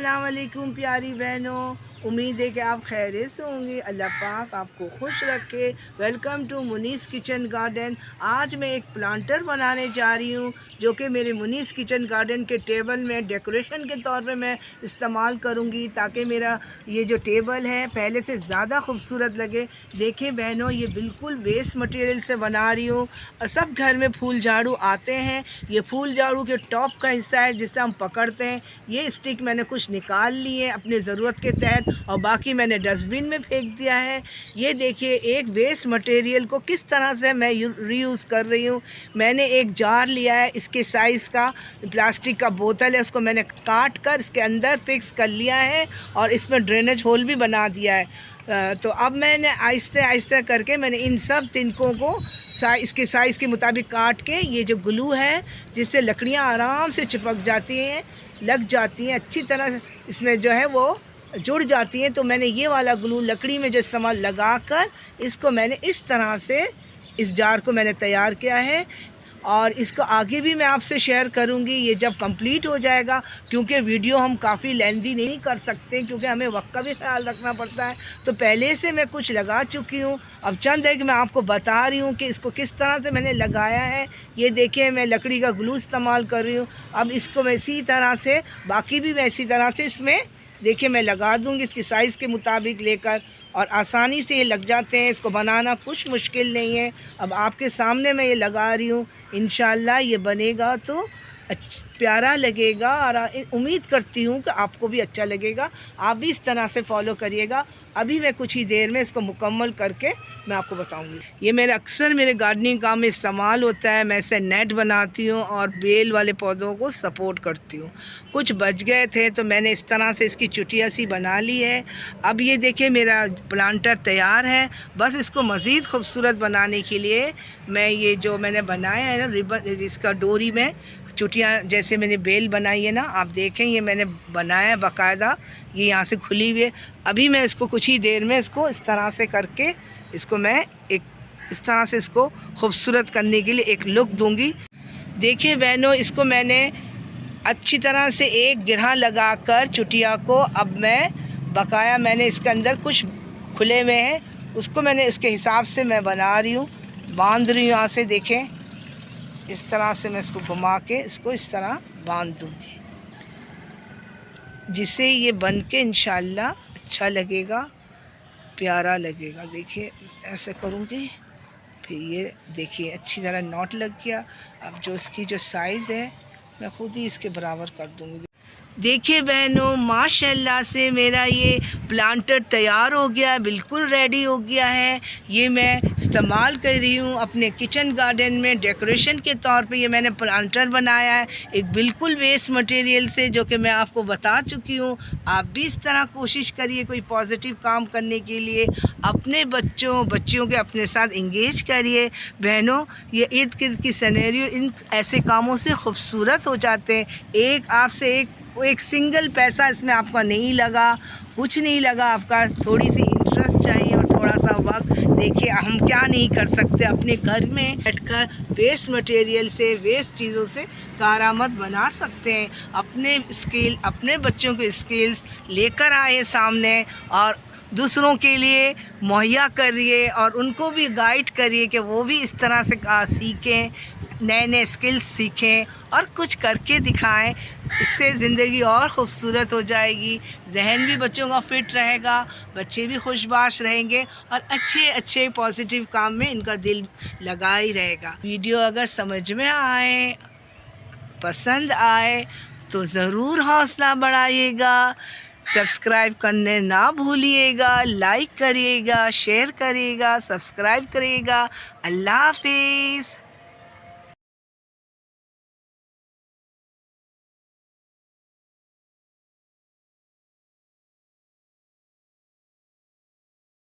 अस्सलाम वालेकुम प्यारी बहनों, उम्मीद है कि आप खैरियत से होंगे। अल्लाह पाक आपको खुश रखे। Welcome to Munis kitchen garden. आज मैं एक प्लांटर बनाने जा रही हूँ जो कि मेरे मुनीस किचन गार्डन के टेबल में डेकोरेशन के तौर पे मैं इस्तेमाल करूँगी, ताकि मेरा ये जो टेबल है पहले से ज़्यादा खूबसूरत लगे। देखें बहनों, ये बिल्कुल वेस्ट मटेरियल से बना रही हूँ। सब घर में फूल झाड़ू आते हैं, ये फूल झाड़ू के टॉप का हिस्सा है जिससे हम पकड़ते हैं। ये स्टिक मैंने कुछ निकाल ली है अपने ज़रूरत के तहत और बाकी मैंने डस्टबिन में फेंक दिया है। ये देखिए एक वेस्ट मटेरियल को किस तरह से मैं रीयूज़ कर रही हूँ। मैंने एक जार लिया है, इसके साइज़ का प्लास्टिक का बोतल है, उसको मैंने काट कर इसके अंदर फिक्स कर लिया है और इसमें ड्रेनेज होल भी बना दिया है। तो अब मैंने आहिस्ते आहिस्ते करके मैंने इन सब तिनकों को इसके साइज़ के मुताबिक काट के, ये जो ग्लू है जिससे लकड़ियाँ आराम से चिपक जाती हैं, लग जाती हैं अच्छी तरह, इसमें जो है वो जुड़ जाती हैं, तो मैंने ये वाला ग्लू लकड़ी में जो इस्तेमाल लगा कर इसको मैंने इस तरह से इस जार को मैंने तैयार किया है। और इसको आगे भी मैं आपसे शेयर करूंगी ये जब कंप्लीट हो जाएगा, क्योंकि वीडियो हम काफ़ी लेंथी नहीं कर सकते क्योंकि हमें वक्त का भी ख्याल रखना पड़ता है। तो पहले से मैं कुछ लगा चुकी हूँ, अब चंद है कि मैं आपको बता रही हूँ कि इसको किस तरह से मैंने लगाया है। ये देखिए मैं लकड़ी का ग्लू इस्तेमाल कर रही हूँ। अब इसको मैं इसी तरह से बाकी भी मैं इसी तरह से इसमें देखिए मैं लगा दूँगी इसकी साइज़ के मुताबिक लेकर, और आसानी से ये लग जाते हैं। इसको बनाना कुछ मुश्किल नहीं है। अब आपके सामने मैं ये लगा रही हूँ, इंशाल्लाह ये बनेगा तो प्यारा लगेगा और उम्मीद करती हूँ कि आपको भी अच्छा लगेगा। आप भी इस तरह से फॉलो करिएगा। अभी मैं कुछ ही देर में इसको मुकम्मल करके मैं आपको बताऊंगी। ये मेरे अक्सर मेरे गार्डनिंग काम में इस्तेमाल होता है। मैं इसे नेट बनाती हूँ और बेल वाले पौधों को सपोर्ट करती हूँ। कुछ बच गए थे तो मैंने इस तरह से इसकी चुटिया सी बना ली है। अब ये देखिए मेरा प्लांटर तैयार है। बस इसको मज़ीद खूबसूरत बनाने के लिए मैं ये जो मैंने बनाया है ना रिबन, इसका डोरी में चुटियाँ जैसे मैंने बेल बनाई है ना, आप देखें ये मैंने बनाया है बाकायदा, ये यहाँ से खुली हुई है। अभी मैं इसको कुछ ही देर में इसको इस तरह से करके इसको मैं एक इस तरह से इसको खूबसूरत करने के लिए एक लुक दूंगी। देखिए बहनों, इसको मैंने अच्छी तरह से एक गिरहा लगाकर चुटिया को, अब मैं बकाया मैंने इसके अंदर कुछ खुले हुए हैं उसको मैंने इसके हिसाब से मैं बना रही हूँ, बांध रही हूँ। यहाँ से देखें इस तरह से मैं इसको घुमा के इसको इस तरह बांध दूँगी, जिससे ये बन के इंशाल्लाह अच्छा लगेगा, प्यारा लगेगा। देखिए ऐसे करूँगी, फिर ये देखिए अच्छी तरह नॉट लग गया। अब जो इसकी जो साइज़ है मैं खुद ही इसके बराबर कर दूँगी। देखिए बहनों, माशाल्लाह से मेरा ये प्लांटर तैयार हो गया, बिल्कुल रेडी हो गया है। ये मैं इस्तेमाल कर रही हूँ अपने किचन गार्डन में डेकोरेशन के तौर पे। ये मैंने प्लांटर बनाया है एक बिल्कुल वेस्ट मटेरियल से, जो कि मैं आपको बता चुकी हूँ। आप भी इस तरह कोशिश करिए कोई पॉजिटिव काम करने के लिए, अपने बच्चियों के अपने साथ इंगेज करिए। बहनों, ये इर्द गिर्द की सिनेरियो इन ऐसे कामों से खूबसूरत हो जाते हैं। एक आपसे एक सिंगल पैसा इसमें आपका नहीं लगा, कुछ नहीं लगा, आपका थोड़ी सी इंटरेस्ट चाहिए और थोड़ा सा वक्त। देखिए हम क्या नहीं कर सकते अपने घर में बैठकर वेस्ट मटेरियल से, वेस्ट चीज़ों से कारामद बना सकते हैं। अपने बच्चों के स्किल्स लेकर आए सामने और दूसरों के लिए मुहैया करिए और उनको भी गाइड करिए कि वो भी इस तरह से सीखें, नए नए स्किल्स सीखें और कुछ करके दिखाएं। इससे ज़िंदगी और ख़ूबसूरत हो जाएगी, जहन भी बच्चों का फिट रहेगा, बच्चे भी खुशबाश रहेंगे और अच्छे अच्छे पॉजिटिव काम में इनका दिल लगा ही रहेगा। वीडियो अगर समझ में आए, पसंद आए तो ज़रूर हौसला बढ़ाइएगा, सब्सक्राइब करने ना भूलिएगा, लाइक करिएगा, शेयर करिएगा, सब्सक्राइब करिएगा। अल्लाह हाफिज़।